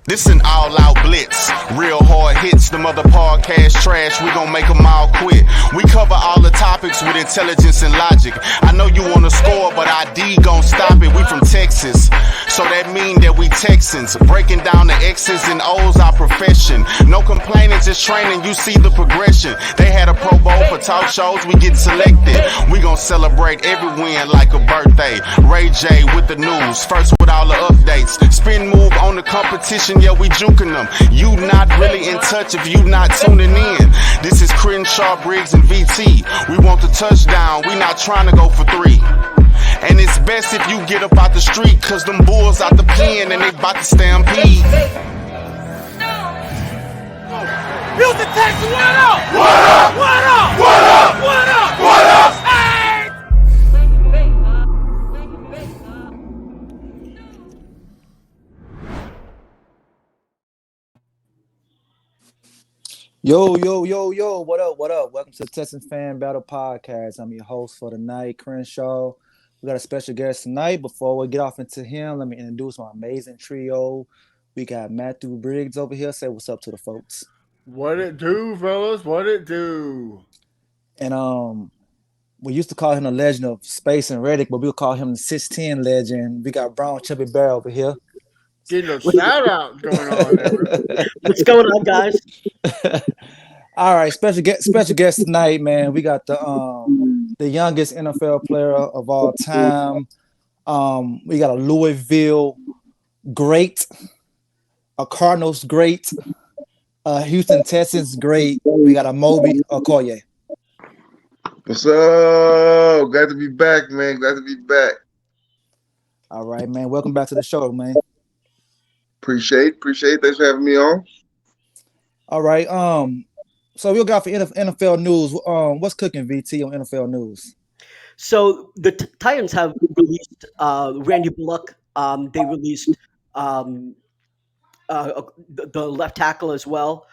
This an all-out blitz, real hard hits, them other podcast trash, we gon' make them all quit. We cover all the topics with intelligence and logic. I know you wanna score, but ID gon' stop it. We from Texas, so that mean that we Texans. Breaking down the X's and O's, our profession. No complaining, just training, you see the progression. They had a Pro Bowl for talk shows, we get selected. We gon' celebrate every win like a birthday. Ray J with the news, first with all the updates. Spin move on the competition, yeah, we juking them. You not really in touch if you not tuning in. This is Crenshaw, Briggs and VT. We want the touchdown, we not trying to go for 3. And it's best if you get up out the street, cause them bulls out the pen and they bout to stampede. Houston Texans, what up? What up? What up? What up? What up? What up? Hey! Yo, yo, yo, yo, what up, what up? Welcome to the Texans Fan Battle Podcast. I'm your host for the night, Crenshaw. We got a special guest tonight. Before we get off into him, let me introduce my amazing trio. We got Matthew Briggs over here. Say what's up to the folks. What it do, fellas? What it do? And we used to call him the legend of space and Reddick, but we'll call him the 6'10 legend. We got Brown Chubby Bear over here. Getting a shout out going on there. What's going on, guys? All right, special guest tonight, man. We got the youngest NFL player of all time. We got a Louisville great, a Cardinals great, a Houston Texans great. We got Amobi Okoye. What's up? Glad to be back, man. Glad to be back. All right, man. Welcome back to the show, man. Appreciate. Thanks for having me on. All right. So we'll go for NFL news. What's cooking, VT, on NFL news? So the Titans have released Randy Bullock. They released the left tackle as well.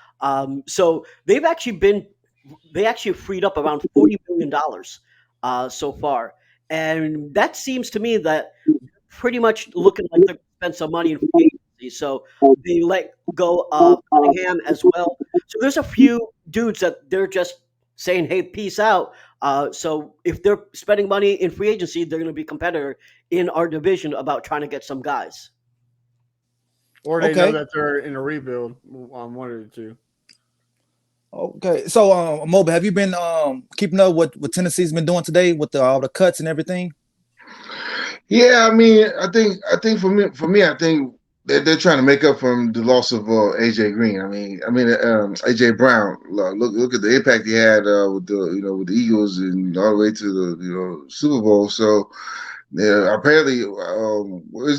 So they actually freed up around $40 million so far, and that seems to me that pretty much looking like they're spend some money in free agency. So they let go of Cunningham as well. So there's a few dudes that they're just saying, "Hey, peace out." So if they're spending money in free agency, they're going to be a competitor in our division about trying to get some guys. Or they Okay. know that they're in a rebuild on one of the two. Okay. So, Amobi, have you been keeping up what Tennessee's been doing today with all the cuts and everything? Yeah, I mean, I think for me, I think they're trying to make up from the loss of AJ Green. I mean, AJ Brown. Look at the impact he had with the Eagles and all the way to the Super Bowl. So yeah, apparently,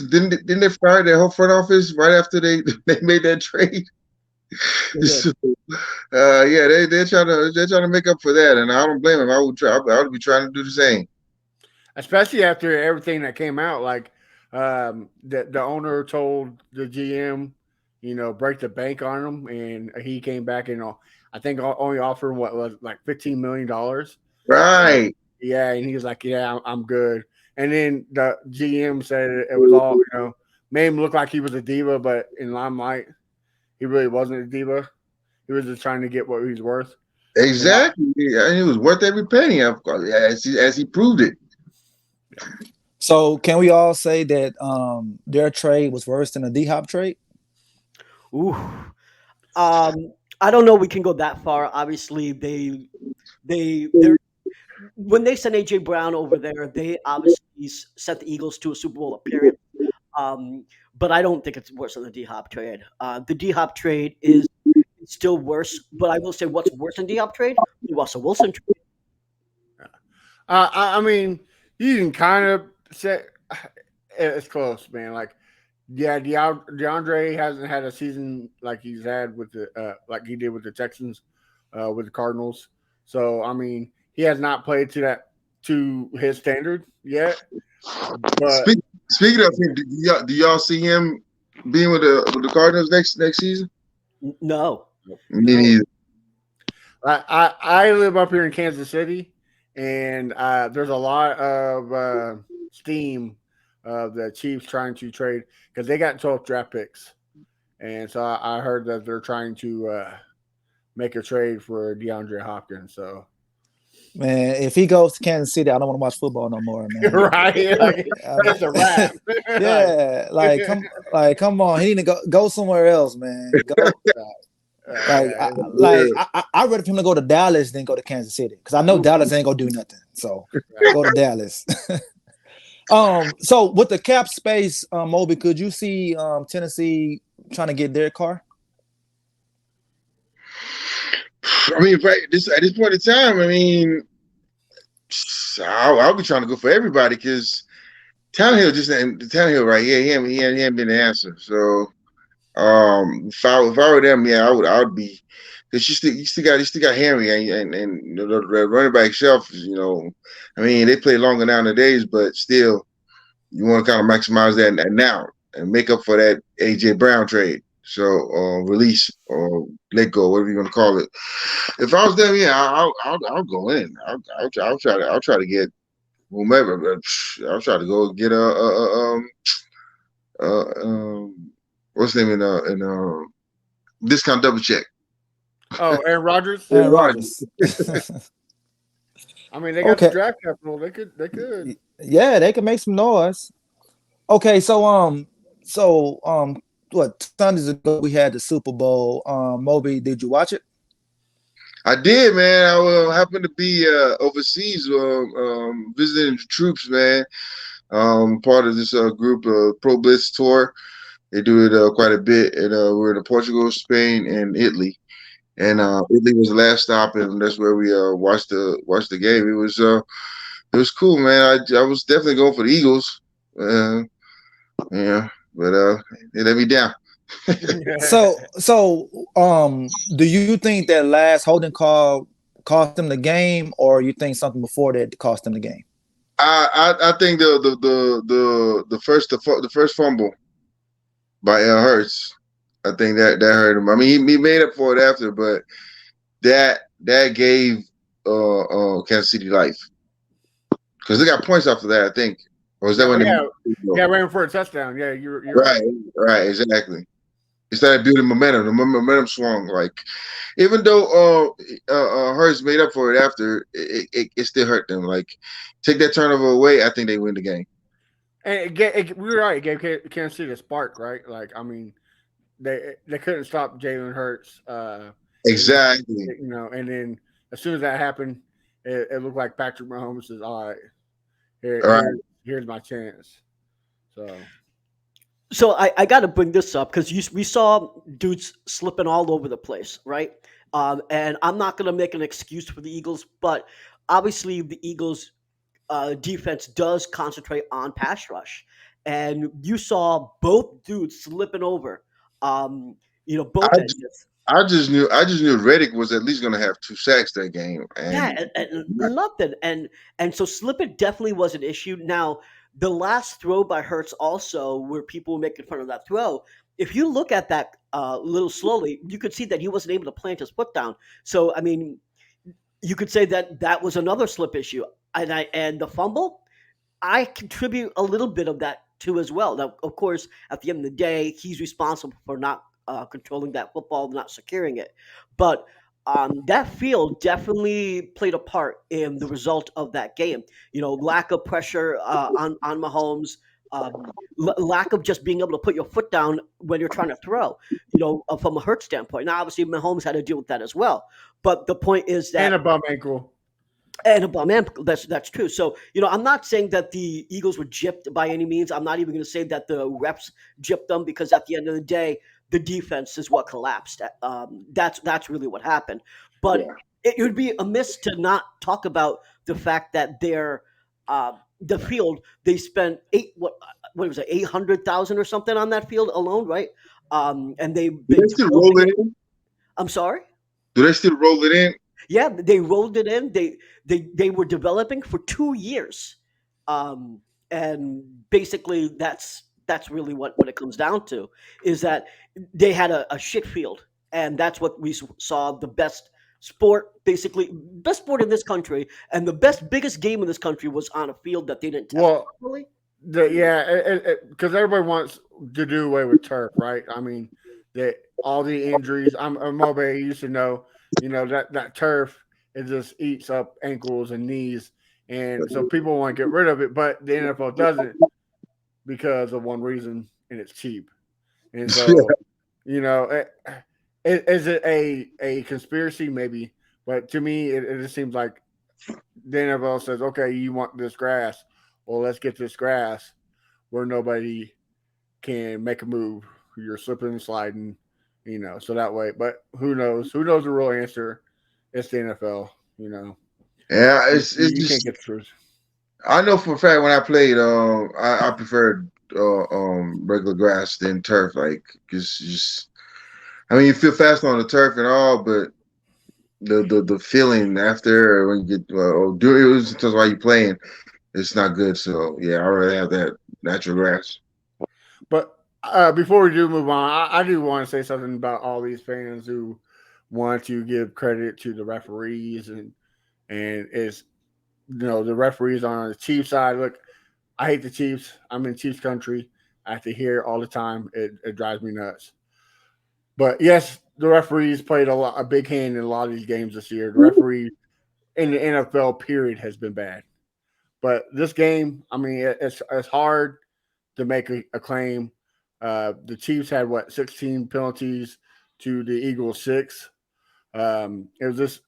didn't they fire their whole front office right after they made that trade? So, they're trying to make up for that, and I don't blame them. I would be trying to do the same. Especially after everything that came out, like the owner told the GM, break the bank on him, and he came back and I think only offered what was like $15 million. Right. Yeah, and he was like, "Yeah, I'm good." And then the GM said it was all made him look like he was a diva, but in limelight, he really wasn't a diva. He was just trying to get what he's worth. Exactly. And it was worth every penny, of course, as he proved it. So can we all say that their trade was worse than a D-Hop trade? Ooh. I don't know. We can go that far. Obviously, they're when they sent AJ Brown over there, they obviously sent the Eagles to a Super Bowl appearance. But I don't think it's worse than the D-Hop trade. The D-Hop trade is still worse, but I will say what's worse than D-Hop trade? The Russell Wilson trade. I mean, you can kind of say it's close, man. Like, yeah, DeAndre hasn't had a season like he's had with like he did with the Texans, with the Cardinals. So I mean, he has not played to his standard yet. But Speaking of him, do y'all see him being with the Cardinals next season? No. Me neither. I live up here in Kansas City, and there's a lot of steam of the Chiefs trying to trade because they got 12 draft picks, and so I heard that they're trying to make a trade for DeAndre Hopkins. So Man, if he goes to Kansas City, I don't want to watch football no more, man. right, like that's a wrap. Yeah, come on. He need to go somewhere else, man. Go. I'd rather for him to go to Dallas than go to Kansas City because I know Dallas ain't gonna do nothing. So go to Dallas. So with the cap space, Moby, could you see Tennessee trying to get their car? I mean, at this point in time, I mean, I'll be trying to go for everybody because Tannehill right here, he ain't been the answer. So, if I were them, yeah, I would be, because you still got Henry and the running back shelf. I mean, they play longer nowadays, but still, you want to kind of maximize that now and make up for that AJ Brown trade. So, release or let go, whatever you want to call it. If I was them, yeah, I'll go in. I'll try to get whomever, but I'll try to go get what's his name in discount double check. Oh, Aaron Rodgers. Aaron Rodgers. I mean, they got the draft capital. They could. Yeah, they could make some noise. Okay, so what Sundays ago we had the Super Bowl. Moby, did you watch it? I did, man. I happened to be overseas visiting the troops, man. Part of this group, Pro Blitz tour. They do it quite a bit, and we're in Portugal, Spain, and Italy. And Italy was the last stop, and that's where we watched the game. It was cool, man. I was definitely going for the Eagles. Yeah, but they let me down. So, do you think that last holding call cost them the game, or you think something before that cost them the game? I think the first fumble by Hurts, I think that hurt him. I mean, he made up for it after, but that gave Kansas City life because they got points after that, I think. Or was that when they ran for a touchdown? Yeah, you're right, exactly. It started building momentum. The momentum swung. Like, even though Hurts made up for it after, it still hurt them. Like, take that turnover away, I think they win the game. And we're right. It gave Kansas City a spark, right? Like, I mean, they couldn't stop Jalen Hurts. Exactly. And then as soon as that happened, it looked like Patrick Mahomes says, "All right, here's my chance." So I got to bring this up because we saw dudes slipping all over the place, right? And I'm not going to make an excuse for the Eagles, but obviously the Eagles' defense does concentrate on pass rush, and you saw both dudes slipping over. Both ends. I just knew Reddick was at least going to have 2 sacks that game. And nothing. And so slipping definitely was an issue. Now, the last throw by Hurts also, where people were making fun of that throw, if you look at that a little slowly, you could see that he wasn't able to plant his foot down. So, I mean, you could say that was another slip issue. And the fumble, I contribute a little bit of that too as well. Now, of course, at the end of the day, he's responsible for not controlling that football, not securing it. But that field definitely played a part in the result of that game. Lack of pressure on Mahomes, lack of just being able to put your foot down when you're trying to throw. From a Hurt standpoint. Now, obviously, Mahomes had to deal with that as well. But the point is that and a bum ankle. And a bum ankle. That's true. So, I'm not saying that the Eagles were gypped by any means. I'm not even going to say that the refs gypped them because at the end of the day, the defense is what collapsed. That's really what happened. But it would be amiss to not talk about the fact that the field, they spent $800,000 or something on that field alone, right? And do they still roll it in? I'm sorry? Do they still roll it in? Yeah, they rolled it in. They were developing for 2 years, and basically that's really what it comes down to is that they had a shit field, and that's what we saw. The best sport in this country, and the biggest game in this country was on a field that they didn't test properly. Because everybody wants to do away with turf, right? I mean, that all the injuries. I'm Amobi used to know, that turf it just eats up ankles and knees, and so people want to get rid of it, but the NFL doesn't because of one reason, and it's cheap. And so, is it a conspiracy? Maybe, but to me, it just seems like the NFL says, okay, you want this grass, well, let's get this grass where nobody can make a move. You're slipping and sliding, so that way. But who knows? Who knows the real answer? It's the NFL, Yeah, it's you just can't get the truth. I know for a fact when I played, I preferred regular grass than turf. Like just I mean, you feel fast on the turf and all, but the feeling after when you get during it was just while you playing, it's not good. So yeah, I rather have that natural grass. But before we do move on, I do want to say something about all these fans who want to give credit to the referees and it's the referees on the Chiefs side. Look, I hate the Chiefs. I'm in Chiefs country. I have to hear it all the time. It drives me nuts. But yes, the referees played a big hand in a lot of these games this year. The referee in the NFL period has been bad. But this game, I mean, it's hard to make a claim. The Chiefs had 16 penalties to the Eagles 6. It was just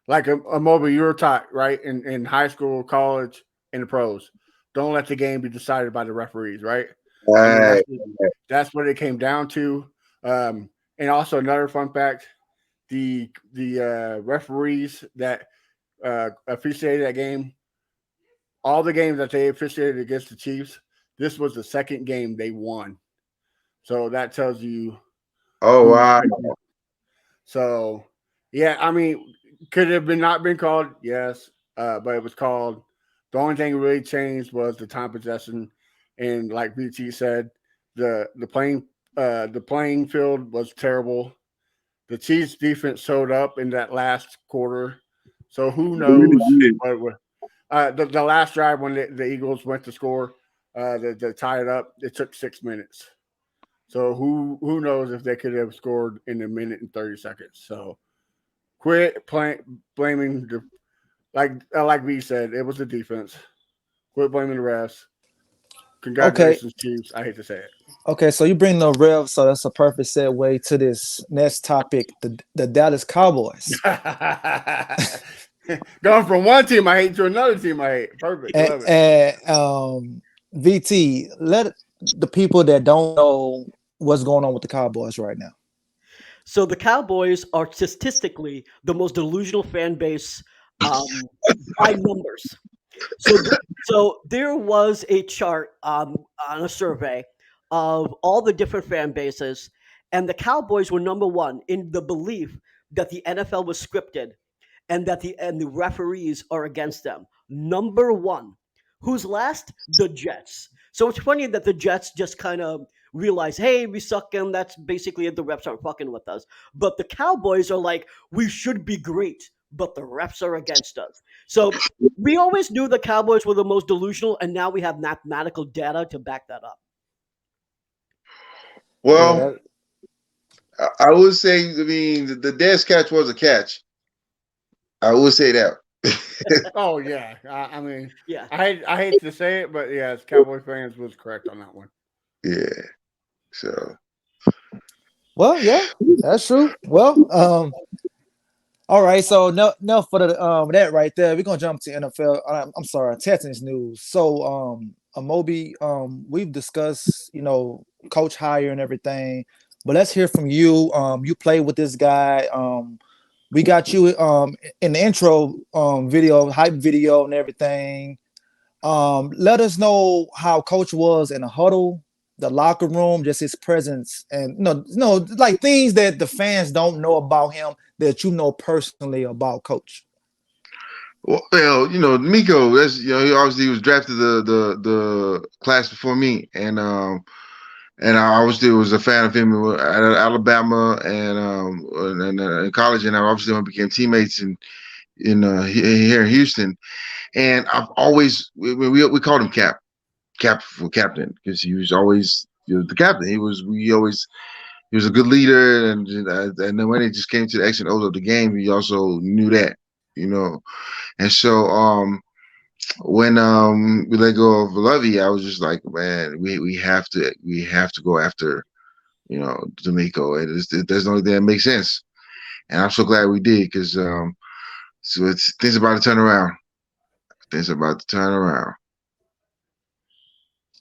like a mobile you were taught, right? In high school, college, and the pros. Don't let the game be decided by the referees, right? I mean, that's what it came down to. And also another fun fact: the referees that officiated that game, all the games that they officiated against the Chiefs, this was the second game they won. So that tells you. Oh wow! So yeah, I mean, could it have not been called? Yes, but it was called. The only thing really changed was the time possession, and like VT said, the playing field was terrible. The Chiefs defense showed up in that last quarter, so who knows what the last drive when the Eagles went to score, to tie it up, it took 6 minutes. So who knows if they could have scored in a minute and 30 seconds. So quit blaming the like we said, it was the defense. Quit blaming the refs. Congratulations, Chiefs. I hate to say it. Okay, so you bring the rev, so that's a perfect segue to this next topic, the Dallas Cowboys. Going from one team I hate to another team I hate. Perfect. Love it. And VT, let the people that don't know what's going on with the Cowboys right now. So the Cowboys are statistically the most delusional fan base by numbers. So there was a chart on a survey of all the different fan bases, and the Cowboys were number one in the belief that the NFL was scripted and that the referees are against them. Number one. Who's last? The Jets. So it's funny that the Jets just kind of realize, hey, we suck, and that's basically it. The refs aren't fucking with us. But the Cowboys are like, we should be great, but the refs are against us. So we always knew the Cowboys were the most delusional, and now we have mathematical data to back that up. Well, I would say, I mean, the dead catch was a catch. I would say that. Oh yeah, I mean, yeah. I hate to say it, but yeah, Cowboy fans was correct on that one. Yeah. So. Well, yeah, that's true. Well, all right. So no for the that right there. We're gonna jump to NFL. I'm sorry, Texans news. So Amobi, we've discussed coach hire and everything, but let's hear from you. You played with this guy. We got you in the intro video, hype video, and everything. Let us know how Coach was in the huddle, the locker room, just his presence, and like things that the fans don't know about him that you know personally about Coach. Well, DeMeco, that's he obviously was drafted the class before me, and I obviously was a fan of him at Alabama and in college, and I obviously became teammates in here in Houston. And I've always we called him captain because he was always the captain. We always he was a good leader, and then when it just came to the X and O's of the game, he also knew that, And so when we let go of Lovey, I was just like, man, we have to go after DeMeco. That's the only thing that makes sense, and I'm so glad we did because so things about to turn around. Things about to turn around.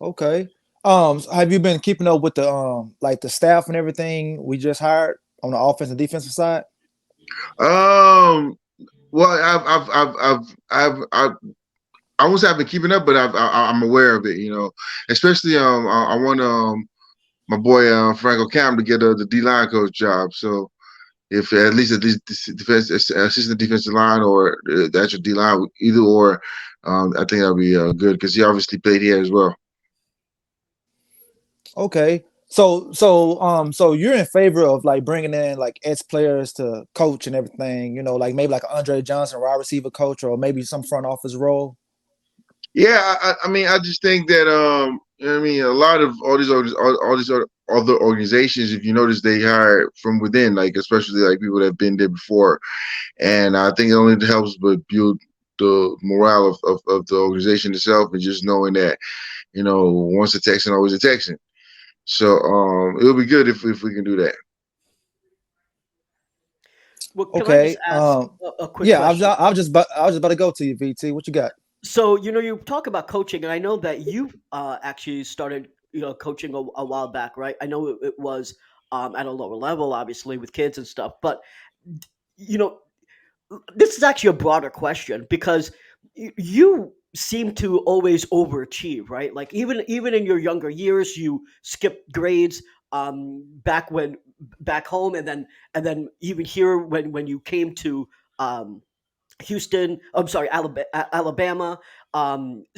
Okay. Have you been keeping up with the like the staff and everything we just hired on the offense and defensive side? Well, I won't say I've been keeping up, but I'm aware of it. Especially I want my boy Franco Cam to get the D line coach job. So if at least assistant defensive line or the actual D line, either or, I think that'll be good because he obviously played here as well. Okay. So you're in favor of like bringing in like ex players to coach and everything, like maybe like Andre Johnson, wide receiver coach, or maybe some front office role. Yeah, I mean, I just think that I mean, a lot of all these other organizations, if you notice, they hire from within, like especially like people that have been there before, and I think it only helps but build the morale of the organization itself, and just knowing that once a Texan, always a Texan. So it'll be good if we can do that. Well, can I Okay. just ask a quick Yeah, question? I was just about to go to you, VT. What you got? So, you talk about coaching, and I know that you actually started, coaching a while back, right? I know it was at a lower level, obviously, with kids and stuff. But, you know, this is actually a broader question because you seem to always overachieve, right? Like even in your younger years, you skipped grades back home, and then even here when you came to um, Houston. I'm sorry, Alabama.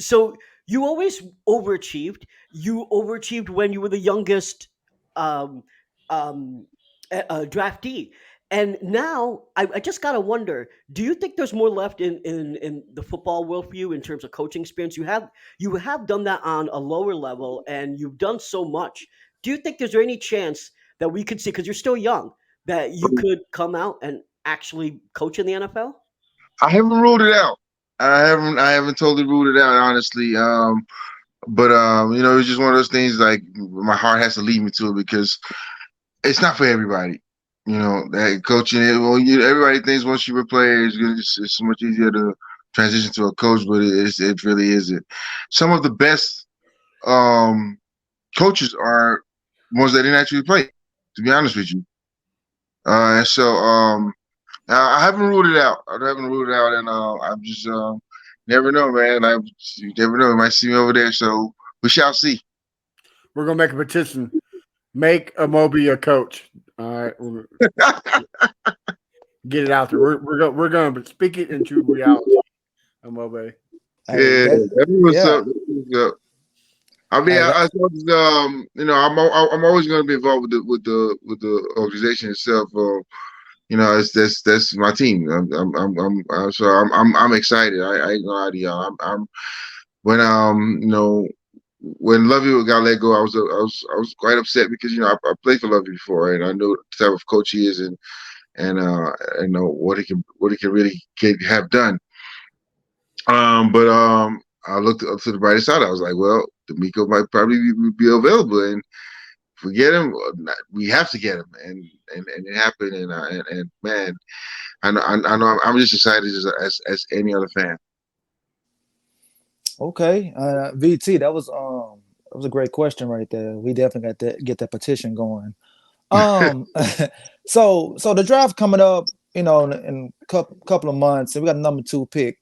So you always overachieved. You overachieved when you were the youngest um, um, draftee. And now I just gotta wonder: do you think there's more left in the football world for you in terms of coaching experience? You have done that on a lower level, and you've done so much. Do you think there's any chance that we could see, because you're still young, that you could come out and actually coach in the NFL? I haven't ruled it out. I haven't totally ruled it out, honestly. But it's just one of those things. Like my heart has to lead me to it because it's not for everybody. That coaching. Everybody thinks once you're a player, it's so much easier to transition to a coach, but it really isn't. Some of the best coaches are ones that didn't actually play. To be honest with you, and so I haven't ruled it out. I haven't ruled it out, and I'm just never know, man. You never know. You might see me over there, so we shall see. We're gonna make a petition. Make Amobi a coach. All right, get it out there. We're gonna speak it into reality. Amobi. Hey, Yeah, that's what's yeah. up. That's what's up. I mean, Hey, I thought, I'm always going to be involved with the organization itself. That's my team. I'm excited. I ain't gonna lie to y'all. I'm when when Lovey got let go, I was quite upset because I played for Lovey before, and I know the type of coach he is, and I know what he can really have done. But I looked up to the brighter side. I was like, well, DeMeco might probably be available, and if we get him, we have to get him, and it happened, and man, I know I'm just excited as any other fan. okay. VT, that was a great question right there. We definitely got to get that petition going. Um, so the draft coming up, in a couple of months, and we got a number 2 pick.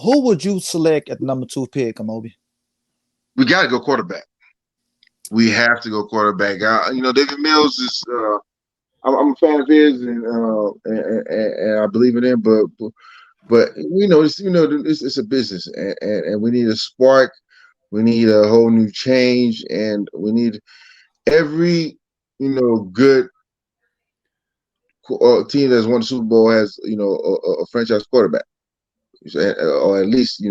Who would you select at the number 2 pick, Amobi? We got to go quarterback. We have to go quarterback. David Mills is. I'm a fan of his, and I believe in him. But it's a business, and we need a spark. We need a whole new change, and we need every good team that's won the Super Bowl has a franchise quarterback, or at least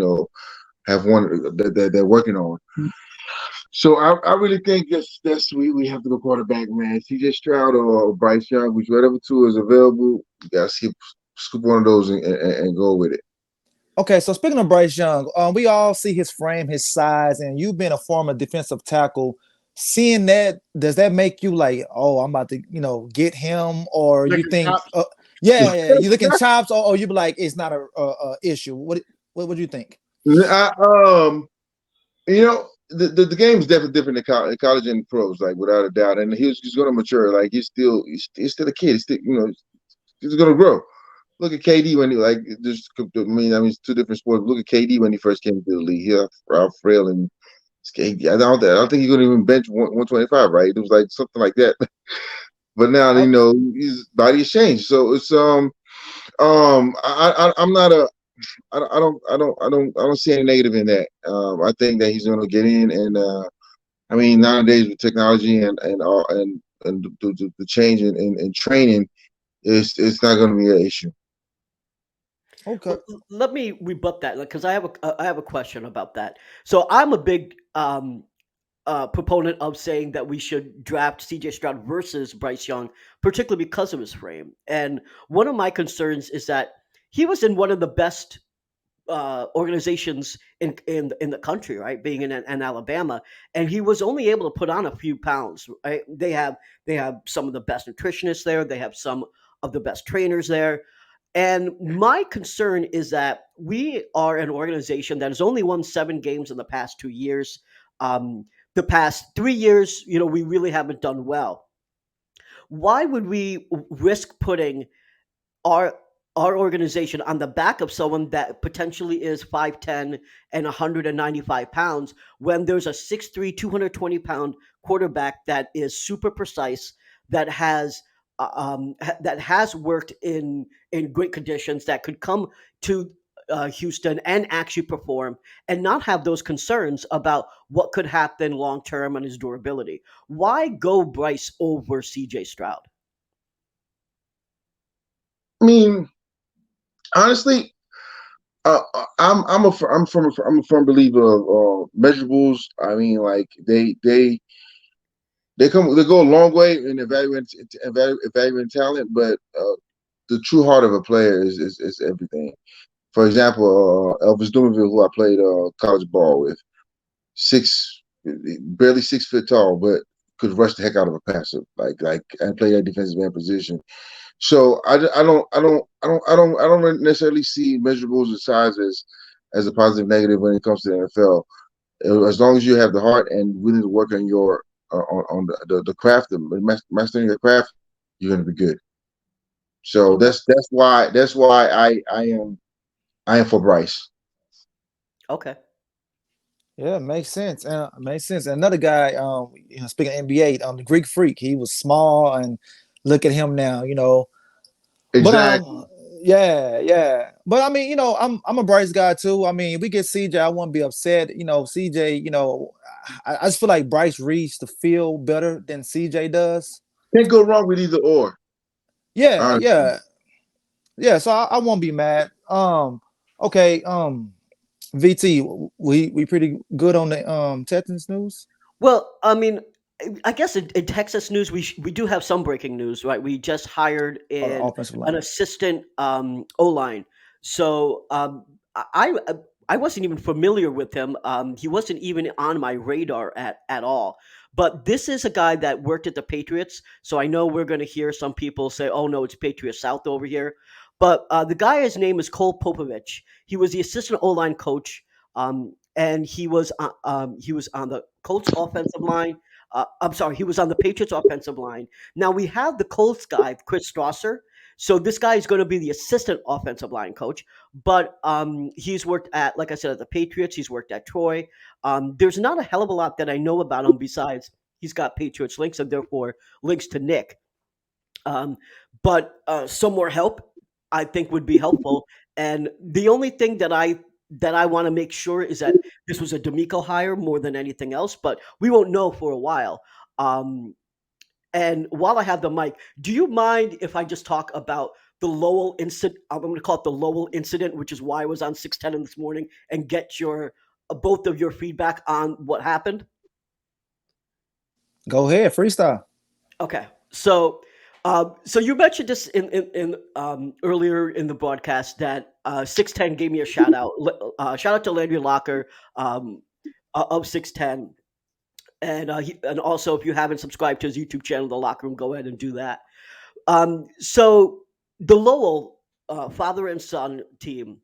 have one that they're working on. So I really think that's we have to go quarterback, man. CJ Stroud or Bryce Young, which whatever two is available, you gotta scoop one of those and go with it. Okay, so speaking of Bryce Young, we all see his frame, his size, and you've been a former defensive tackle. Seeing that, does that make you like, oh, I'm about to, get him, or you Licking think, chops. you looking chops, or you be like, it's not a issue. What do you think? I, the game is definitely different in college and pros, like without a doubt. And he's going to mature. Like he's still a kid. He's still, he's going to grow. Look at KD when he it's two different sports. Look at KD when he first came to the league. He was frail and I don't think he's going to even bench 125, right? It was like something like that. But now his body has changed. So it's I'm not a I don't see any negative in that. I think that he's going to get in, and nowadays with technology and the change in training, it's not going to be an issue. Okay. Well, let me rebut that because I have a question about that. So I'm a big proponent of saying that we should draft CJ Stroud versus Bryce Young, particularly because of his frame. And one of my concerns is that he was in one of the best organizations in the country, right? Being in Alabama, and he was only able to put on a few pounds. Right? They have some of the best nutritionists there. They have some of the best trainers there. And my concern is that we are an organization that has only won 7 games in the past 2 years. The past 3 years, we really haven't done well. Why would we risk putting our our organization on the back of someone that potentially is 5'10" and 195 pounds when there's a 6'3", 220-pound quarterback that is super precise, that has worked in great conditions, that could come to Houston and actually perform and not have those concerns about what could happen long term and his durability? Why go Bryce over CJ Stroud? I mean, honestly, I'm a firm believer of measurables. I mean, like they go a long way in evaluating talent, but the true heart of a player is everything. For example, Elvis Dumervil, who I played college ball with, six barely 6 foot tall, but could rush the heck out of a passer, like and play that defensive end position. So I don't necessarily see measurables of size as a positive negative when it comes to the NFL. As long as you have the heart and willing to work on your on the craft, mastering your craft, you're going to be good. So Okay. that's why I am for Bryce. Okay. Yeah, makes sense. Another guy, speaking of NBA, the Greek Freak, he was small, and look at him now, But Exactly. yeah. But I mean, I'm a Bryce guy too. I mean, we get CJ, I wouldn't be upset. CJ, I just feel like Bryce reads the field better than CJ does. Can't go wrong with either or. Yeah, Honestly. yeah. So I won't be mad. Okay. VT, we pretty good on the Texans news. Well, I mean, I guess in Texas news, we do have some breaking news, right? We just hired On the in offensive an line. assistant O line. So I wasn't even familiar with him. He wasn't even on my radar at all. But this is a guy that worked at the Patriots, so I know we're going to hear some people say, "Oh no, it's Patriots South over here." But the guy, his name is Cole Popovich. He was the assistant O line coach, and he was on the Colts offensive line. I'm sorry, he was on the Patriots offensive line. Now we have the Colts guy, Chris Strasser. So this guy is going to be the assistant offensive line coach, but he's worked at, like I said, at the Patriots. He's worked at Troy. There's not a hell of a lot that I know about him besides he's got Patriots links and therefore links to Nick. Um, but some more help, I think, would be helpful. And the only thing that I want to make sure is that this was a DeMeco hire more than anything else. But we won't know for a while. Um, and while I have the mic, do you mind if I just talk about the Lowell incident? I'm going to call it the Lowell incident, which is why I was on 610 this morning, and get your both of your feedback on what happened. Go ahead, freestyle. Okay, so so you mentioned this in earlier in the broadcast that 610 gave me a shout out. Shout out to Landry Locker um, of 610, and and also if you haven't subscribed to his YouTube channel, The Locker Room, go ahead and do that. So the Lowell father and son team,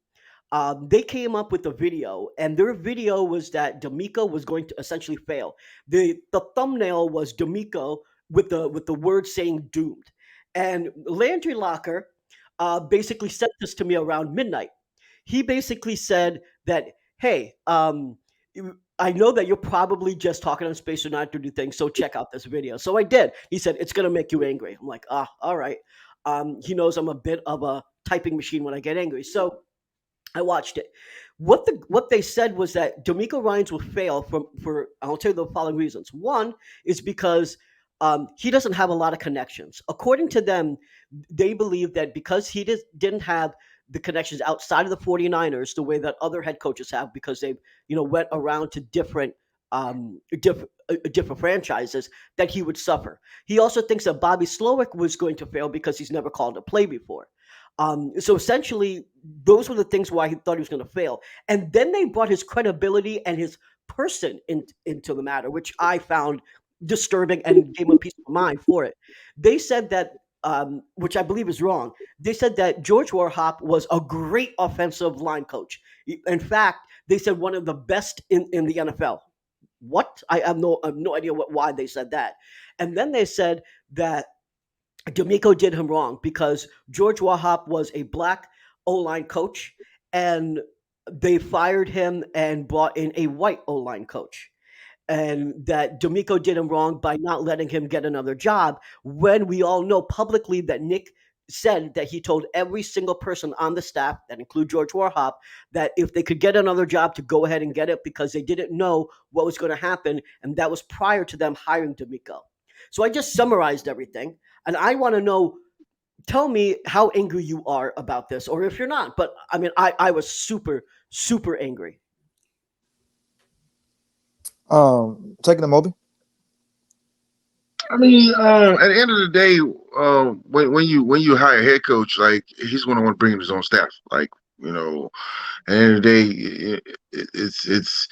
they came up with a video, and their video was that DeMeco was going to essentially fail. The thumbnail was DeMeco with the word saying doomed, and Landry Locker basically sent this to me around midnight. He basically said that, hey, I know that you're probably just talking on space or not to do things, so check out this video. So I did. He said it's gonna make you angry. I'm like, all right. He knows I'm a bit of a typing machine when I get angry, so I watched it. What they said was that DeMeco Ryans will fail for I'll tell you the following reasons. One is because he doesn't have a lot of connections. According to them, they believe that because he didn't have the connections outside of the 49ers the way that other head coaches have, because they went around to different franchises, that he would suffer. He also thinks that Bobby Slowick was going to fail because he's never called a play before. So essentially, those were the things why he thought he was going to fail. And then they brought his credibility and his person into the matter, which I found disturbing and gave him a peace of mind for it. They said that, which I believe is wrong. They said that George Warhop was a great offensive line coach. In fact, they said one of the best in the NFL. What? I have no idea why they said that. And then they said that DeMeco did him wrong because George Wahop was a black O-line coach, and they fired him and brought in a white O-line coach. And that DeMeco did him wrong by not letting him get another job, when we all know publicly that Nick said that he told every single person on the staff, that include George Warhop, that if they could get another job to go ahead and get it, because they didn't know what was going to happen, and that was prior to them hiring DeMeco. So I just summarized everything, and I want to know, tell me how angry you are about this, or if you're not. But I mean, I was super, super angry. Taking the Moby. I mean, at the end of the day, when you hire a head coach, like, he's going to want to bring in his own staff. Like, at the end of the day, it's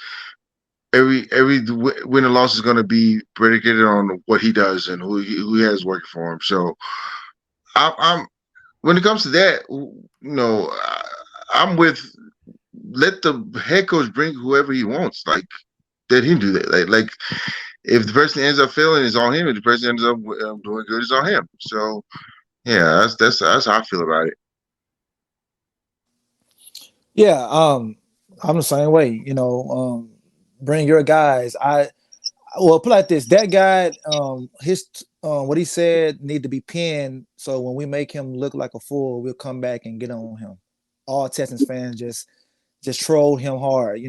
every win and loss is going to be predicated on what he does and who he has working for him. So, I'm when it comes to that, I'm with, let the head coach bring whoever he wants. Like, let him do that. Like if the person ends up failing, it's on him. If the person ends up doing good, it's on him. So yeah, that's how I feel about it. Yeah, I'm the same way. Bring your guys. Put it like this: that guy, his what he said need to be pinned. So when we make him look like a fool, we'll come back and get on him. All Texans fans just troll him hard.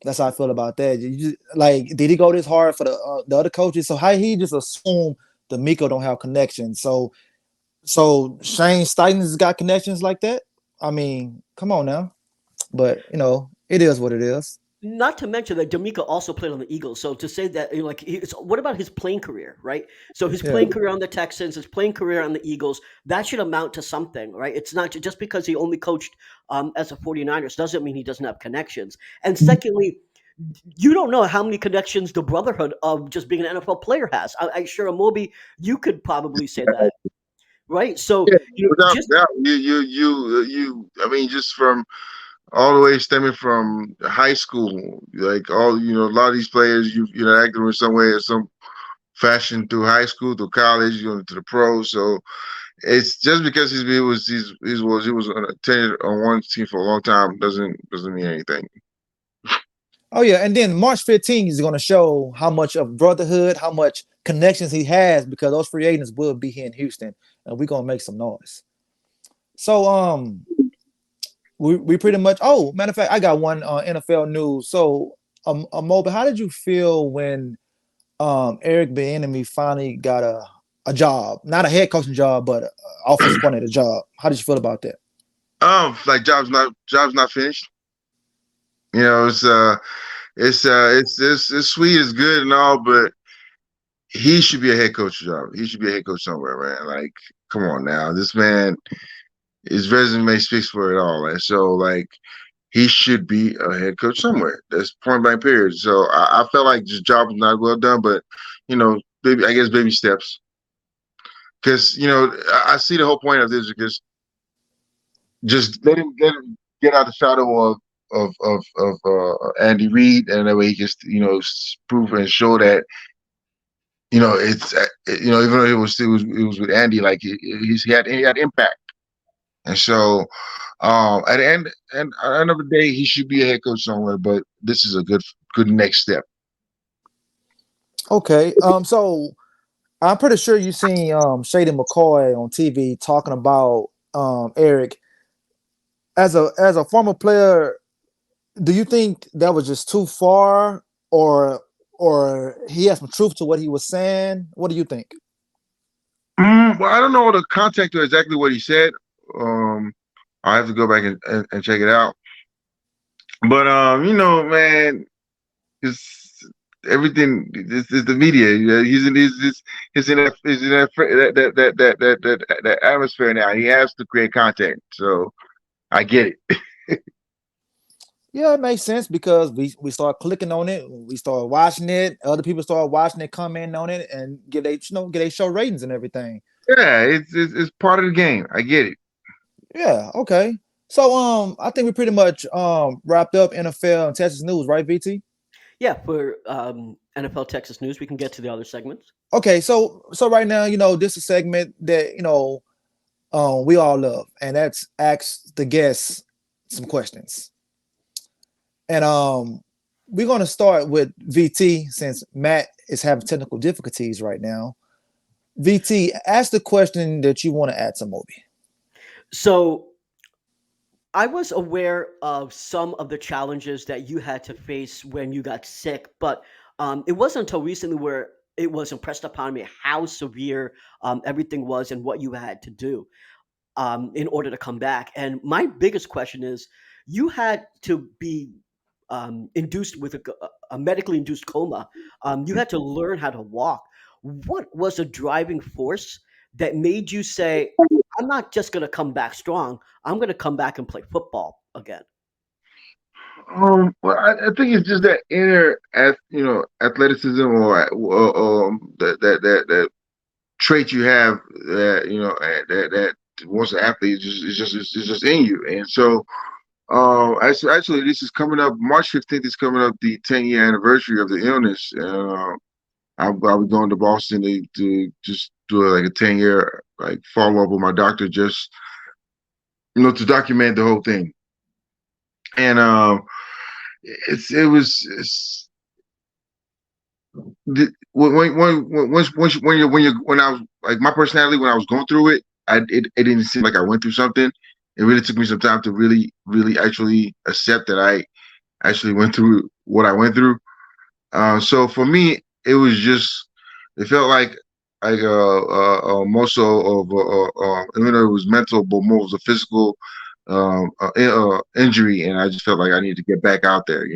That's how I feel about that. Did he go this hard for the other coaches? So how he just assume DeMeco don't have connections? So Shane Steichen's got connections like that? I mean, come on now. But it is what it is. Not to mention that DeMeco also played on the Eagles. So to say that, what about his playing career, right? So his playing career on the Texans, his playing career on the Eagles, that should amount to something, right? It's not just because he only coached as a 49ers doesn't mean he doesn't have connections. And secondly, you don't know how many connections the brotherhood of just being an NFL player has. I'm sure, Amobi, you could probably say that, right? So without doubt, you. I mean, just from all the way stemming from high school, like a lot of these players, you interacted with some way or some fashion through high school, through college, to the pros. So it's just because he was tenured on one team for a long time doesn't mean anything. Oh yeah, and then March 15th is going to show how much of brotherhood, how much connections he has, because those free agents will be here in Houston, and we're gonna make some noise. So we pretty much. Oh, matter of fact, I got one NFL news. So Amobi, how did you feel when Eric Bieniemy finally got a job, not a head coaching job, but offensive coordinator job? How did you feel about that? Like job's not finished. It's sweet, it's good and all, but he should be a head coach job. He should be a head coach somewhere, man. Like, come on now, this man, his resume speaks for it all, and so like he should be a head coach somewhere. That's point blank period. So I felt like his job was not well done, but baby, I guess baby steps. Because I see the whole point of this because just let him get out the shadow of Andy Reid, and that way he just prove and show that it's even though it was with Andy, like he had impact, and so at the end of the day he should be a head coach somewhere. But this is a good next step. Okay, so I'm pretty sure you've seen Shady McCoy on TV talking about Eric as a former player. Do you think that was just too far, or he has some truth to what he was saying? What do you think? Well, I don't know the context of exactly what he said. I have to go back and check it out. But man, it's everything. This is the media. He's in that atmosphere now. He has to create content. So I get it. Yeah, it makes sense because we start clicking on it, we start watching it, other people start watching it, comment on it, and get a show ratings and everything. Yeah, it's part of the game. I get it. Yeah, okay. So I think we pretty much wrapped up NFL and Texas news, right, VT? Yeah, for NFL Texas news, we can get to the other segments. Okay, so right now, this is a segment that we all love, and that's ask the guests some questions. And we're going to start with VT since Matt is having technical difficulties right now. VT, ask the question that you want to add to Amobi. So I was aware of some of the challenges that you had to face when you got sick, but it wasn't until recently where it was impressed upon me how severe everything was and what you had to do in order to come back. And my biggest question is, you had to be induced with a medically induced coma. You had to learn how to walk. What was the driving force that made you say, I'm not just going to come back strong, I'm going to come back and play football again? Well, I think it's just that inner, athleticism or that trait you have that once an athlete it's just in you, and so. Actually, this is coming up. March 15th is coming up, the 10-year anniversary of the illness. I'll be going to Boston to just do like a 10-year follow up with my doctor, just to document the whole thing. And when I was like my personality when I was going through it, it didn't seem like I went through something. It really took me some time to really actually accept that I actually went through what I went through. So for me, it was just it felt like more so of even though it was mental, but more was a physical injury, and I just felt like I needed to get back out there,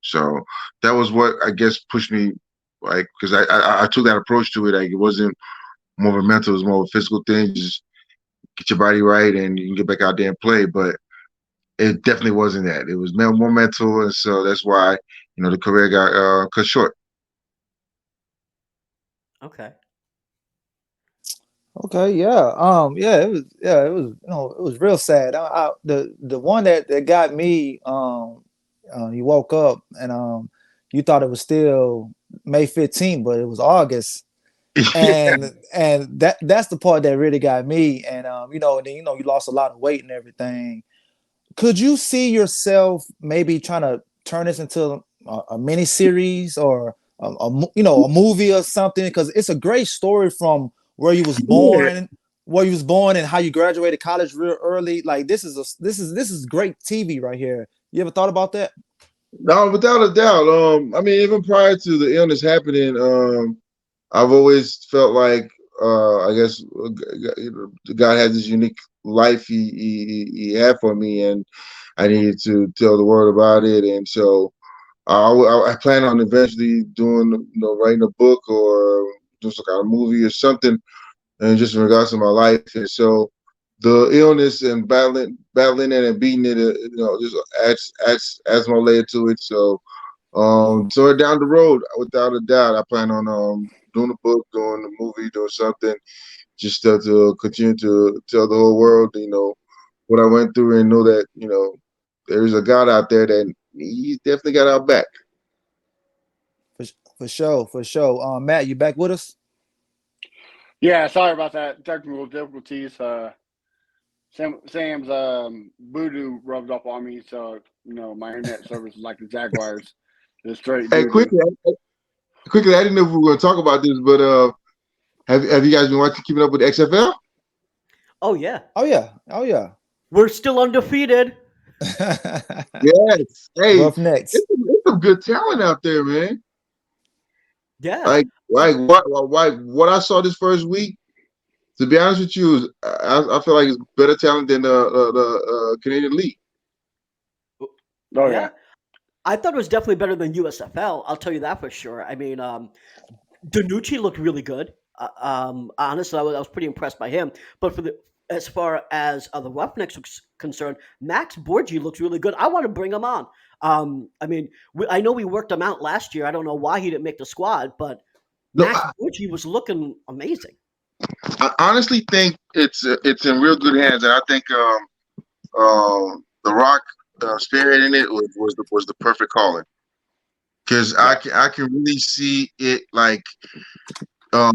So that was what I guess pushed me, because I took that approach to it. Like it wasn't more of a mental, it was more of a physical thing. Just get your body right, and you can get back out there and play. But it definitely wasn't that. It was more mental, and so that's why the career got cut short. Okay. Okay, yeah, it was, it was real sad. The one that got me, you woke up and you thought it was still May 15th, but it was August, and that's the part that really got me. And and then you lost a lot of weight and everything. Could you see yourself maybe trying to turn this into a mini series or a movie or something? Because it's a great story from where you was born, and how you graduated college real early. Like this is great TV right here. You ever thought about that? No, without a doubt. I mean, even prior to the illness happening, I've always felt like I guess God has this unique life he had for me, and I needed to tell the world about it. And so I plan on eventually doing, writing a book or doing some kind of movie or something, and just in regards to my life. And so the illness and battling it and beating it, just adds more layer to it. So, so down the road, without a doubt, I plan on doing a book, doing a movie, doing something, just to continue to tell the whole world, what I went through, and know that, there's a God out there that He's definitely got our back. For sure. Matt, you back with us? Yeah, sorry about that technical difficulties. Sam's voodoo rubbed up on me, so my internet service is like the Jaguars. It's straight. Hey, quickly, I didn't know if we were going to talk about this, but have you guys been keeping up with the XFL? Oh yeah. We're still undefeated. Yes. Hey, Roughnecks. It's some good talent out there, man. Yeah. Like what I saw this first week, to be honest with you, I feel like it's better talent than the Canadian League. Oh yeah. I thought it was definitely better than USFL. I'll tell you that for sure. I mean, Danucci looked really good. Honestly, I was pretty impressed by him. But as far as the Roughnecks are concerned, Max Borgi looks really good. I want to bring him on. I mean, I know we worked him out last year. I don't know why he didn't make the squad, but Max Borgi was looking amazing. I honestly think it's in real good hands, and I think The Rock spearheading it was the perfect calling, because I can really see it. Like I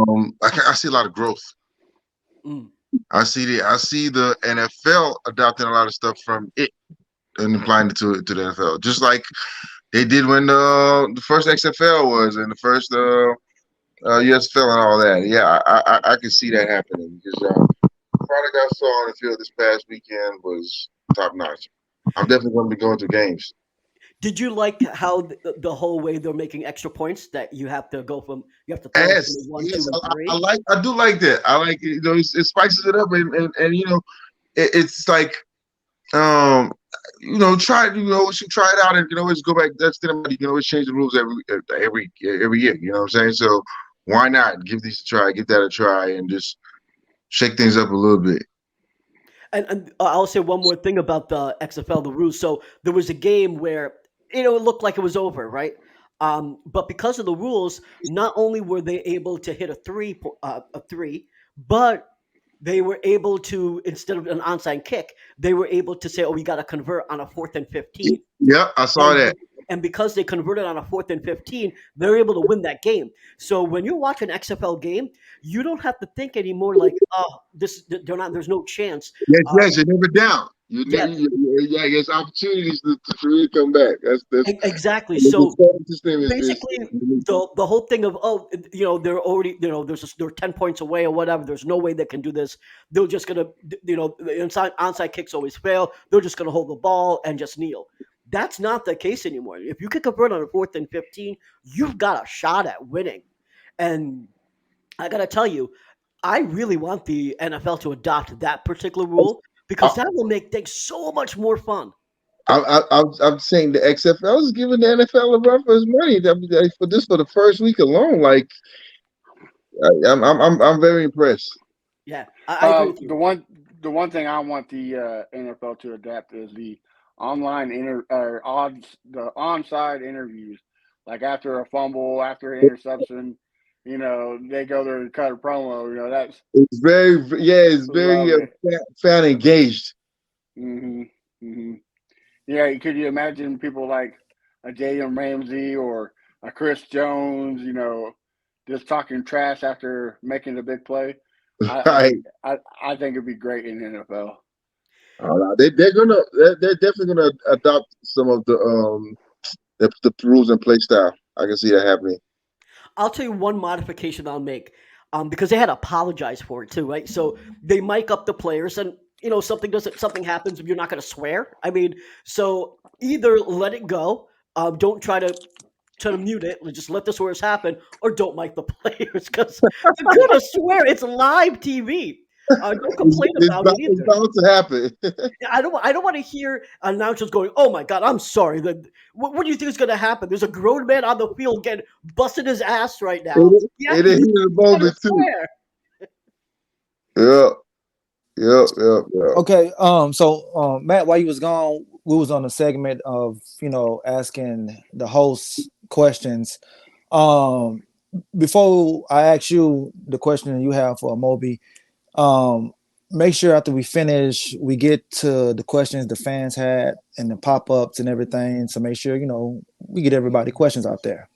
see a lot of growth. I see the NFL adopting a lot of stuff from it and applying it to the NFL, just like they did when the first XFL was, and the first USFL and all that. Yeah, I can see that happening, because the product I saw on the field this past weekend was top notch. I'm definitely going to be going to games. Did you like how the whole way they're making extra points, that you have to throw from 1, 2, and 3? I do like that. I like it. It spices it up, and it's like try it out, and you can always go back. That's the you can always change the rules every year. You know what I'm saying? So why not give these a try, give that a try, and just shake things up a little bit. And I'll say one more thing about the XFL, the rules. So there was a game where it looked like it was over, right? But because of the rules, not only were they able to hit a three, but they were able to, instead of an onside kick, they were able to say, "Oh, we got to convert on a 4th and 15." Yep, I saw that. And because they converted on a 4th and 15, they're able to win that game. So when you watch an XFL game, you don't have to think anymore like, "Oh, there's no chance." Yes, you're never down. There's opportunities to really come back. That's exactly. So basically, the whole thing of they're already they're 10 points away or whatever. There's no way they can do this. They're just gonna the onside kicks always fail. They're just gonna hold the ball and just kneel. That's not the case anymore. If you can convert on a 4th and 15, you've got a shot at winning. And I got to tell you, I really want the NFL to adopt that particular rule, because that will make things so much more fun. I'm saying the XFL is giving the NFL a run for his money for the first week alone. Like, I'm very impressed. Yeah, I agree with you. The one thing I want the NFL to adapt is the online the onside interviews, like after a fumble, after an interception, they go there and cut a promo. It's very fan engaged. Yeah, could you imagine people like a Jalen Ramsey or a Chris Jones, just talking trash after making a big play? I think it'd be great in the NFL. They're definitely gonna adopt some of the rules and play style. I can see that happening. I'll tell you one modification I'll make, because they had to apologize for it too, right? So they mic up the players, and something happens, you're not going to swear. I mean, so either let it go, don't try to mute it, just let the swears happen, or don't mic the players, because you're going to swear. It's live TV. Don't complain about it It's either. bound to happen. I don't want to hear announcers going, "Oh my God, I'm sorry." What do you think is going to happen? There's a grown man on the field getting busting his ass right now. It is in the moment too. Swear. Yep. Yep. Okay. So Matt, while you was gone, we was on a segment of asking the hosts questions. Before I ask you the question you have for Amobi, make sure after we finish, we get to the questions the fans had and the pop-ups and everything. So make sure we get everybody questions out there.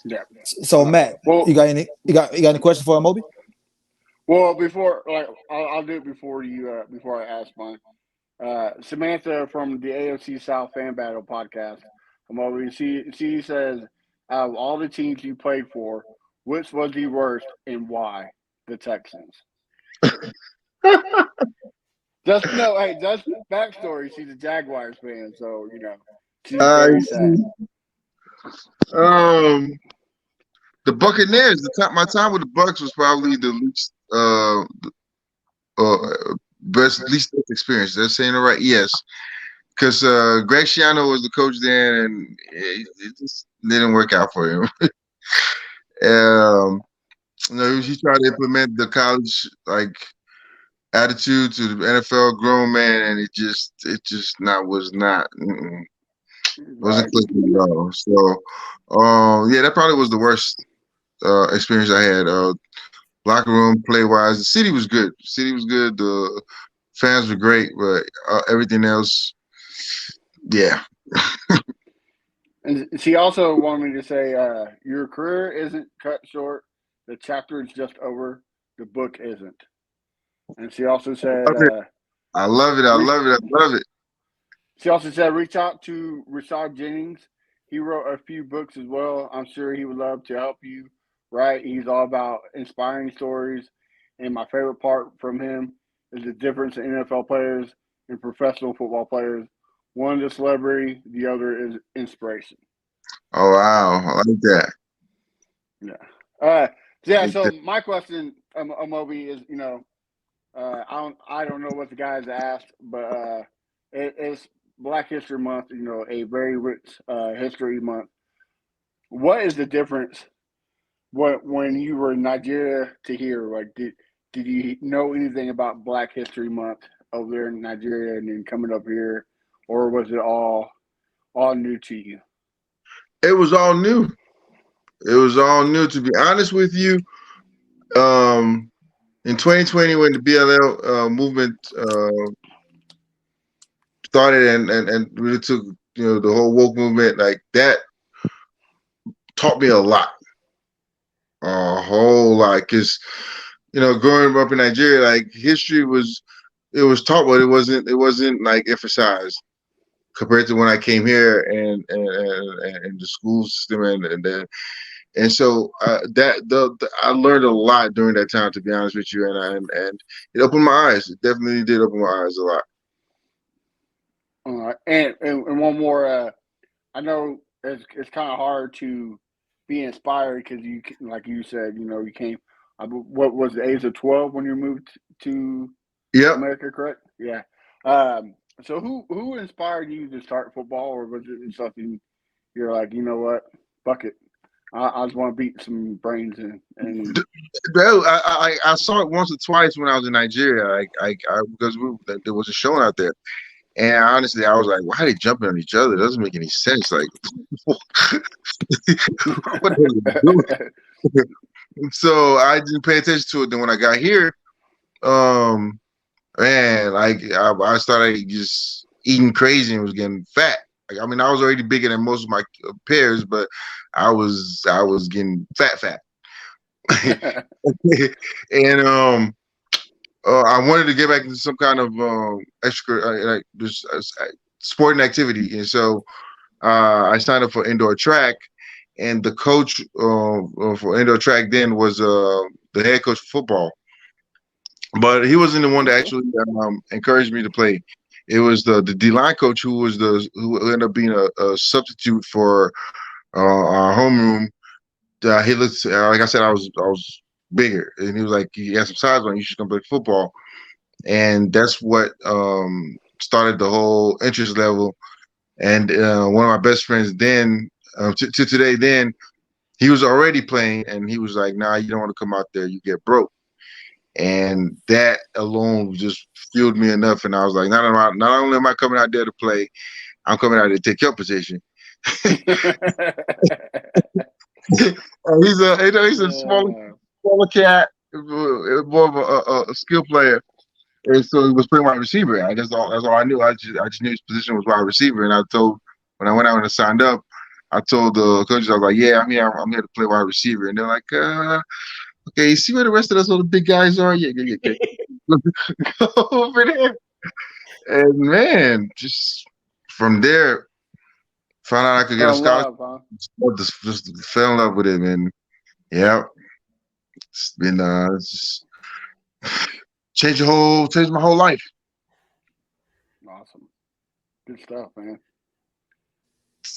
Yeah. So Matt, well, you got any questions for Amobi? Well, before I'll do it before you before I ask mine. Samantha from the AFC South Fan Battle podcast. She says, out of all the teams you played for, which was the worst and why? The Texans. Just backstory. She's a Jaguars fan, so she's very sad. The Buccaneers. My time with the Bucs was probably the least least experience. They're saying it right, yes. Because Greg Schiano was the coach then, and it just didn't work out for him. He tried to implement the college attitude to the NFL grown man, and it just wasn't clicking at all. So, that probably was the worst experience I had. Locker room, play wise, the city was good. The fans were great, but everything else, yeah. And she also wanted me to say, your career isn't cut short. The chapter is just over. The book isn't. And she also said, I love it. She also said, reach out to Rashad Jennings. He wrote a few books as well. I'm sure he would love to help you. Right? He's all about inspiring stories. And my favorite part from him is the difference in NFL players and professional football players. One is celebrity, the other is inspiration. Oh, wow. I like that. Yeah. So my question, Amobi, is, I don't know what the guys asked, but it's Black History Month, a very rich history month. What is the difference when you were in Nigeria to here? Like, did you know anything about Black History Month over there in Nigeria and then coming up here, or was it all new to you? It was all new. To be honest with you. In 2020, when the BLL movement started and really took the whole woke movement, like that taught me a lot. A whole lot, because growing up in Nigeria, like history was taught, but it wasn't like emphasized compared to when I came here and the school system and so I learned a lot during that time, to be honest with you, and it opened my eyes. It definitely did open my eyes a lot. All right, and one more. I know it's kind of hard to be inspired because you, like you said, you came. What was the age of 12 when you moved to America? Correct? Yeah. So who inspired you to start football, or was it something you're like, you know what, fuck it, I just want to beat some brains and. Bro, I saw it once or twice when I was in Nigeria, because there was a show out there. And honestly, I was like, why are they jumping on each other? It doesn't make any sense. Like, what are they doing? So I didn't pay attention to it. Then when I got here, man, I started just eating crazy and was getting fat. I was already bigger than most of my peers, but I was getting fat. And I wanted to get back into some kind of extra sporting activity, and so I signed up for indoor track. And the coach for indoor track then was the head coach for football, but he wasn't the one that actually encouraged me to play. It was the D-line coach who ended up being a substitute for our homeroom. He looked, like I said, I was bigger, and he was like, he has some size on. You should come play football, and that's what started the whole interest level. And one of my best friends then, to today, then he was already playing, and he was like, "Nah, you don't want to come out there. You get broke." And that alone just fueled me enough. And I was like, not only am I coming out there to play, I'm coming out there to take your position. He's a smaller cat, more of a skill player. And so he was playing wide receiver. That's all I knew. I just knew his position was wide receiver. And when I went out and signed up, I told the coaches, I was like, yeah, I'm here to play wide receiver. And they're like, okay, you see where the rest of those little big guys are? Yeah. Go over there. And man, just from there, found out I could get a scholarship. Just fell in love with it, and yeah, it's been just changed my whole life. Awesome, good stuff, man.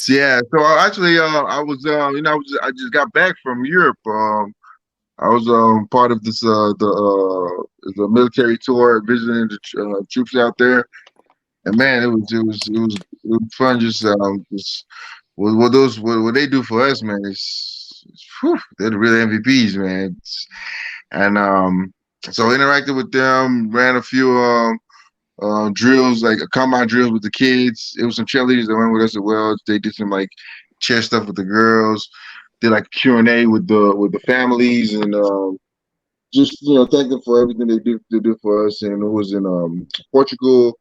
Yeah, so actually, I just got back from Europe. I was part of this the military tour, visiting the troops out there, and man, it was fun. Just what they do for us, man. They're the real MVPs, man. And so I interacted with them, ran a few drills, like combat drills with the kids. It was some cheerleaders that went with us as well. They did some like chair stuff with the girls. Did like Q&A with the families, and just thank them for everything they do for us. And it was in Portugal,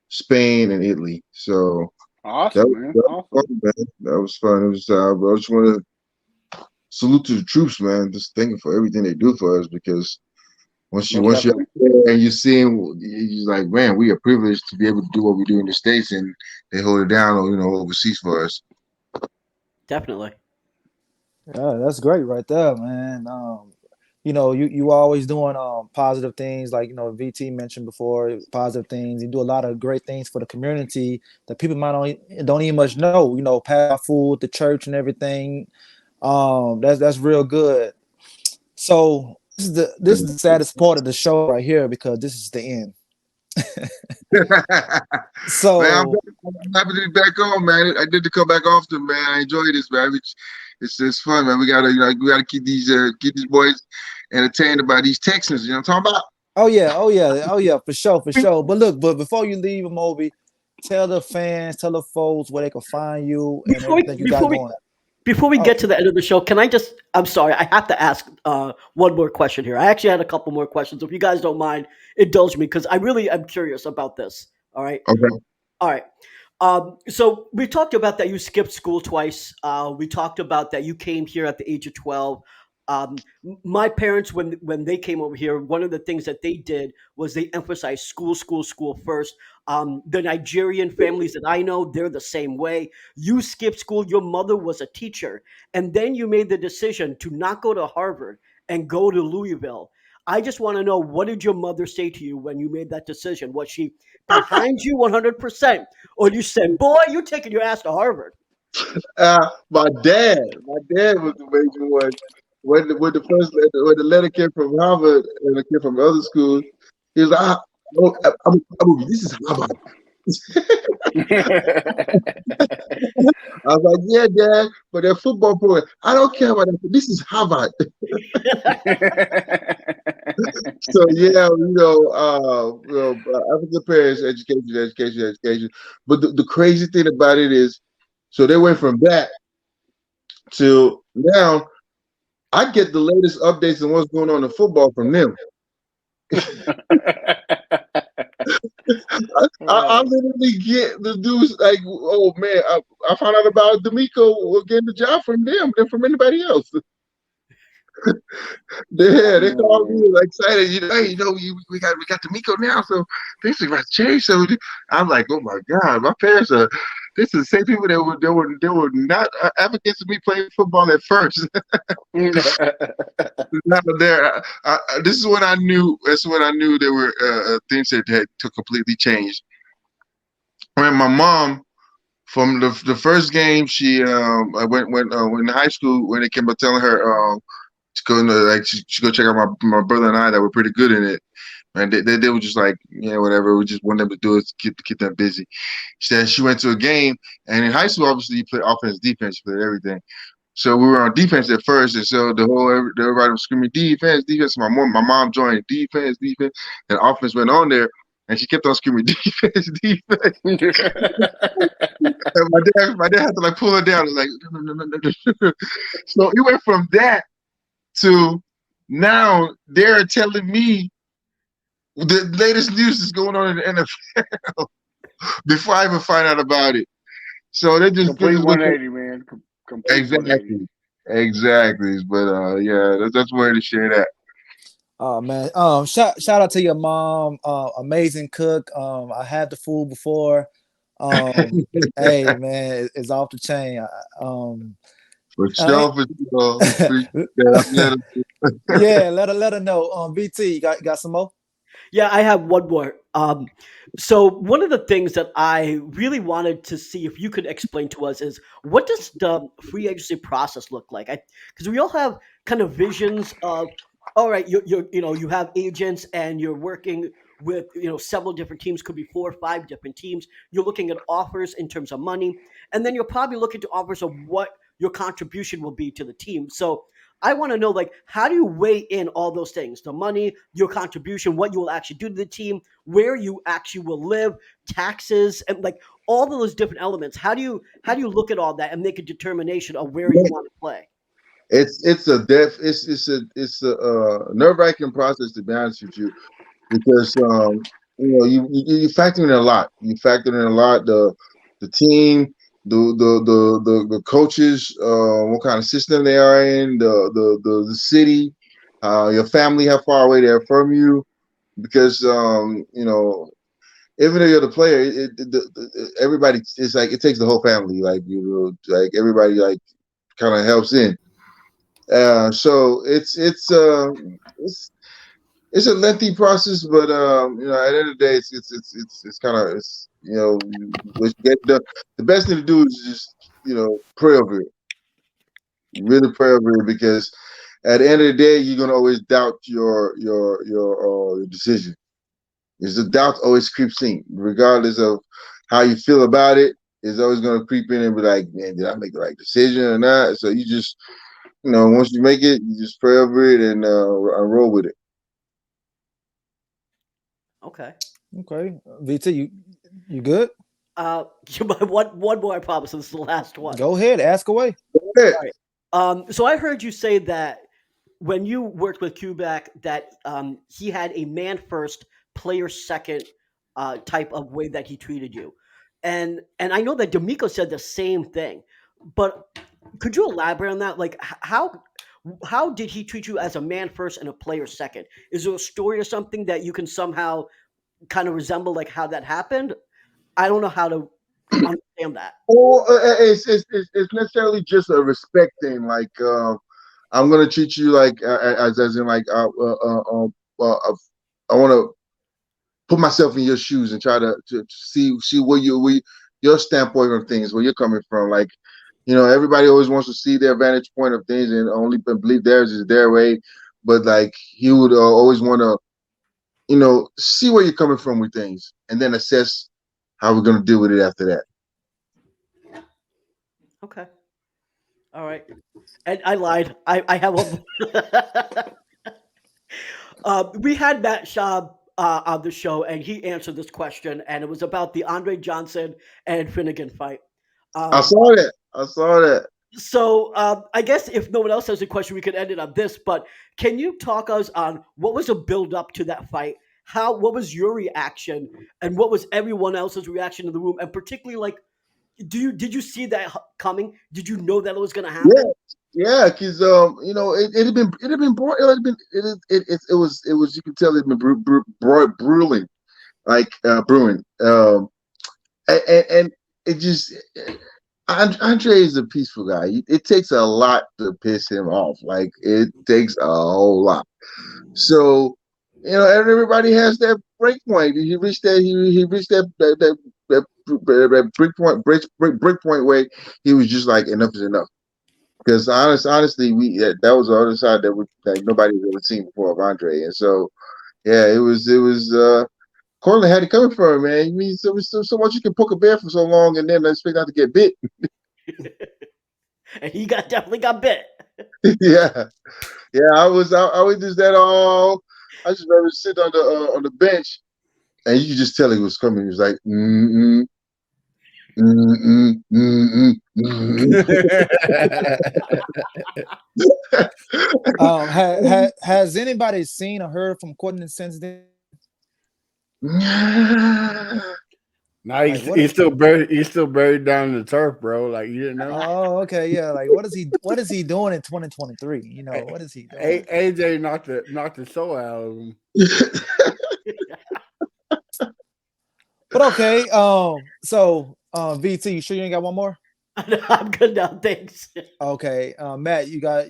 Spain, and Italy. So awesome, man. Fun, man. That was fun. It was. I just want to salute to the troops, man. Just thank them for everything they do for us, because once you're out there and you see them, you're like, man, we are privileged to be able to do what we do in the States, and they hold it down, overseas for us. Definitely. Yeah, that's great right there, man. You always doing positive things, like VT mentioned before, positive things. You do a lot of great things for the community that people don't even much know. Pass food, the church, and everything. That's real good. So this is the saddest part of the show right here, because this is the end. So man, I'm happy to be back on, man. I did to come back often, man. I enjoy this, man. It's fun, man. We gotta keep these boys entertained about these Texans. You know what I'm talking about? Oh yeah, for sure. But before you leave, Amobi, tell the fans, tell the folks where they can find you and everything you got going. Before we get to the end of the show, I'm sorry, I have to ask one more question here. I actually had a couple more questions. If you guys don't mind, indulge me, because I really am curious about this. All right? Okay. All right. So we talked about that you skipped school twice. We talked about that you came here at the age of 12. My parents, when they came over here, one of the things that they did was they emphasized school first. The Nigerian families that I know, they're the same way. You skipped school. Your mother was a teacher, and then you made the decision to not go to Harvard and go to Louisville. I just want to know, what did your mother say to you when you made that decision? Was she behind you 100%, or you said, "Boy, you're taking your ass to Harvard"? My dad was the major one. When the letter came from Harvard and it came from other schools, he was like, this is Harvard. I was like, yeah, Dad, but their football program, I don't care about that. This is Harvard. So yeah, African parents, education. But the crazy thing about it is, so they went from that to now. I get the latest updates on what's going on in football from them. I literally get the dudes like, oh man, I found out about DeMeco getting the job from them than from anybody else. They called me like excited. Hey, we got DeMeco now, so things are about to change. So I'm like, oh my God, my parents are. This is the same people that were not advocates of me playing football at first. Not there. This is when I knew. That's when I knew there were things that had to completely change. When my mom, from the first game, she I went in high school when they came up telling her She go check out my brother and I that were pretty good in it. And they were just like, yeah, whatever. We just want them to do it to keep them busy. She said she went to a game, and in high school, obviously, you play offense, defense, you played everything. So we were on defense at first, and so everybody was screaming defense, defense. My mom joined defense, defense, and offense went on there, and she kept on screaming defense, defense. And my dad had to like pull her down, and like no. So it went from that to now they're telling me the latest news is going on in the NFL before I even find out about it. So they just Complete 180, man. Complete exactly, exactly. But yeah, that's where to share that. Oh man, shout out to your mom, amazing cook. I had the food before. Hey man, it's off the chain. For sure, Yeah, let her know. VT, you got some more? Yeah, I have one more. So one of the things that I really wanted to see if you could explain to us is what does the free agency process look like? Because we all have kind of visions of, all right, you have agents and you're working with several different teams, could be 4 or 5 different teams. You're looking at offers in terms of money, and then you're probably looking to offers of what your contribution will be to the team. So I want to know, like, how do you weigh in all those things? The money, your contribution, what you will actually do to the team, where you actually will live, taxes, and like all of those different elements. How do you look at all that and make a determination of where you want to play? It's a nerve-wracking process, to be honest with you, because you factor in a lot. You factor in a lot the team, the coaches, what kind of system they are in, the city, your family, how far away they're from you, because even though you're the player, everybody, it's like it takes the whole family, like like everybody like kind of helps in. So it's a lengthy process, but at the end of the day, it's kind of what you get done. The best thing to do is just pray over it, really pray over it, because at the end of the day, you're gonna always doubt your decision. Is the doubt always creeps in, regardless of how you feel about it. It's always gonna creep in and be like, man, did I make the right decision or not? So you just once you make it, you just pray over it and roll with it. Okay. VT, you good? One more, I promise. This is the last one. Go ahead, ask away. Yeah. All right. So I heard you say that when you worked with Kubak, that he had a man first, player second type of way that he treated you, and I know that DeMeco said the same thing, but could you elaborate on that? Like how did he treat you as a man first and a player second? Is there a story or something that you can somehow kind of resemble, like how that happened? I don't know how to understand that. Well, it's necessarily just a respect thing. Like I'm gonna treat you like as in like I want to put myself in your shoes and try to see where your standpoint of things, where you're coming from. Like everybody always wants to see their vantage point of things and only believe theirs is their way. But like he would always want to see where you're coming from with things, and then assess how we're gonna deal with it after that. Okay. All right. And I lied. I have a. We had Matt Schaub on the show, and he answered this question, and it was about the Andre Johnson and Finnegan fight. I saw that. So I guess if no one else has a question, we could end it on this. But can you talk us on what was the build up to that fight? What was your reaction, and what was everyone else's reaction in the room? And particularly, like, did you see that coming? Did you know that it was going to happen? Yeah, because it had been it was you could tell it had been brewing, like brewing, and it just. Andre is a peaceful guy. It takes a lot to piss him off. Like it takes a whole lot. So, everybody has that break point. He reached that. He reached that break point where he was just like, enough is enough. Because honestly, that was the other side that nobody's ever seen before of Andre, and so yeah, it was. Cortland had it coming for him, man. I mean, so much you can poke a bear for so long and then expect not to get bit. And he definitely got bit. Yeah, yeah. I was just that all. I just remember sitting on the bench, and you could just tell he was coming. He was like, mm mm mm Has anybody seen or heard from Courtney since then? Now he's still buried down in the turf, bro. Like you didn't know. Oh, okay, yeah. Like what is he doing in 2023? You know, what is he doing? AJ knocked the soul out of him. But okay, so VT, you sure you ain't got one more? I'm good now, thanks. Okay, Matt, you got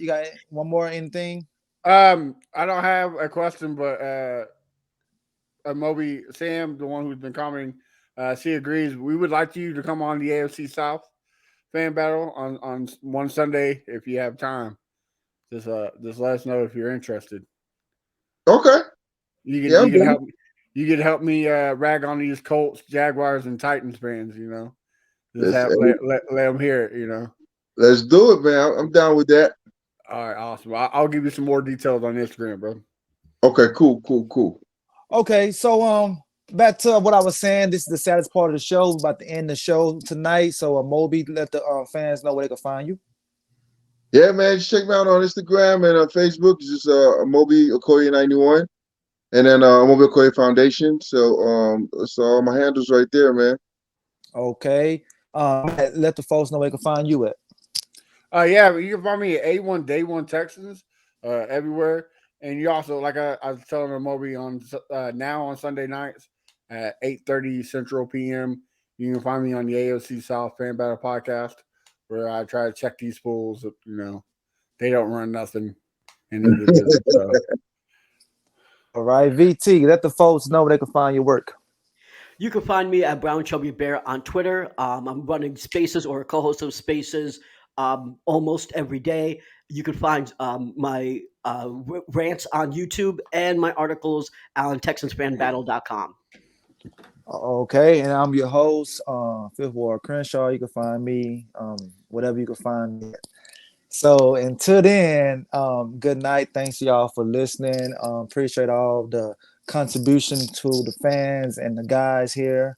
one more anything? I don't have a question, but Amobi Sam, the one who's been commenting, she agrees. We would like you to come on the AFC South fan battle on one Sunday if you have time. Just let us know if you're interested. Okay. You can help me. You can help me rag on these Colts, Jaguars, and Titans fans. You know, just let them hear it. You know, let's do it, man. I'm down with that. All right, awesome. I'll give you some more details on Instagram, bro. Okay, cool. Okay, so back to what I was saying. This is the saddest part of the show. We're about to end the show tonight. So Amobi, let the fans know where they can find you. Yeah, man. Just check me out on Instagram and Facebook. It's just Amobi Okoye 91, and then Amobi Okoye Foundation. So that's all my handles right there, man. Okay. Let the folks know where they can find you at. Yeah, you can find me at A1 Day One Texans everywhere. And you also, like I was telling Amobi on now on Sunday nights at 8:30 Central PM. You can find me on the AOC South Fan Battle Podcast, where I try to check these fools. You know, they don't run nothing. So. All right, VT, let the folks know where they can find your work. You can find me at Brown Chubby Bear on Twitter. I'm running Spaces or a co-host of Spaces almost every day. You can find my rants on YouTube and my articles on TexansFanBattle.com. Okay, and I'm your host, Fifth Ward Crenshaw. You can find me, whatever you can find me at. So until then, good night. Thanks y'all for listening. Appreciate all the contribution to the fans and the guys here.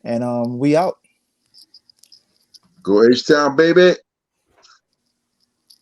And we out. Go H-Town, baby.